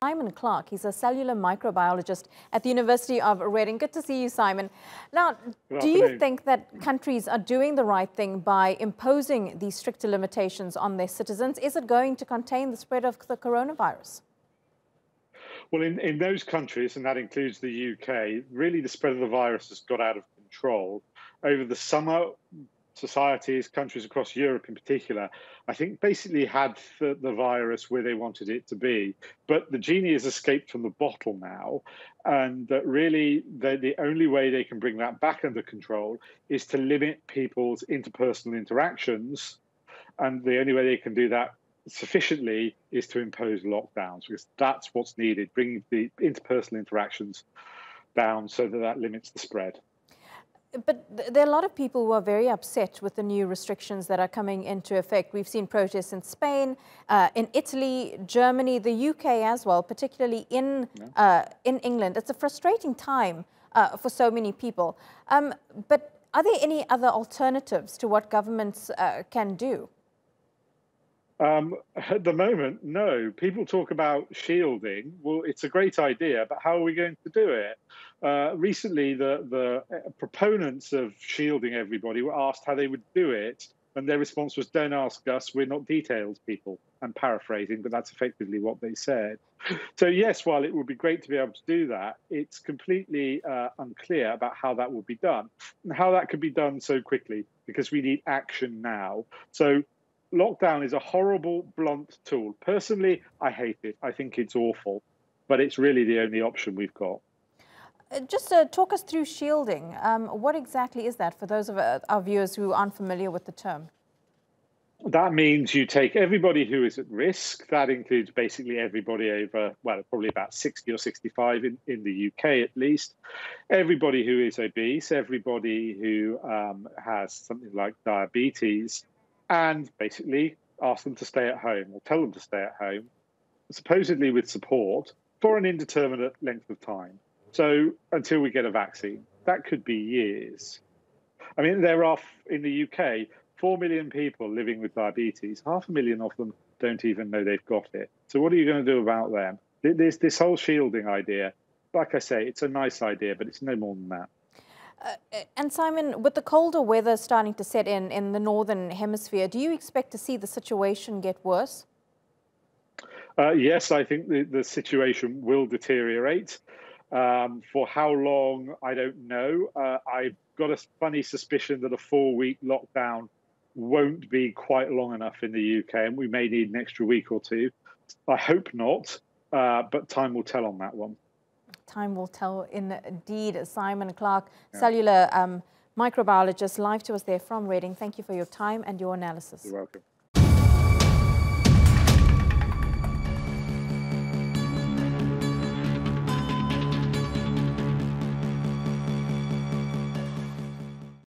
Simon Clarke. He's a cellular microbiologist at the University of Reading. Good to see you, Simon. Now, do you think that countries are doing the right thing by imposing these stricter limitations on their citizens? Is it going to contain the spread of the coronavirus? Well, in those countries, and that includes the UK, really the spread of the virus has got out of control. Over the summer, societies, countries across Europe in particular, I think basically had the virus where they wanted it to be. But the genie has escaped from the bottle now. And that really the only way they can bring that back under control is to limit people's interpersonal interactions. And the only way they can do that sufficiently is to impose lockdowns, because that's what's needed, bringing the interpersonal interactions down so that limits the spread. But there are a lot of people who are very upset with the new restrictions that are coming into effect. We've seen protests in Spain, in Italy, Germany, the UK as well, particularly in England. It's a frustrating time for so many people. But are there any other alternatives to what governments can do? At the moment, no. People talk about shielding. Well, it's a great idea, but how are we going to do it? Recently, the proponents of shielding everybody were asked how they would do it, and their response was, "Don't ask us, we're not details people." I'm paraphrasing, but that's effectively what they said. So yes, while it would be great to be able to do that, it's completely unclear about how that will be done and how that could be done so quickly, because we need action now. So lockdown is a horrible, blunt tool. Personally, I hate it. I think it's awful, but it's really the only option we've got. Just talk us through shielding. What exactly is that for those of our viewers who aren't familiar with the term? That means you take everybody who is at risk. That includes basically everybody over, well, probably about 60 or 65 in the UK at least. Everybody who is obese, everybody who has something like diabetes, and basically ask them to stay at home or tell them to stay at home, supposedly with support, for an indeterminate length of time. So until we get a vaccine, that could be years. I mean, there are, in the UK, 4 million people living with diabetes. 500,000 of them don't even know they've got it. So what are you going to do about them? There's this whole shielding idea. Like I say, it's a nice idea, but it's no more than that. And Simon, with the colder weather starting to set in the northern hemisphere, do you expect to see the situation get worse? Yes, I think the situation will deteriorate. For how long, I don't know. I've got a funny suspicion that a 4-week lockdown won't be quite long enough in the UK, and we may need an extra week or two. I hope not, but time will tell on that one. Time will tell indeed. Simon Clarke, cellular microbiologist, live to us there from Reading. Thank you for your time and your analysis. You're welcome.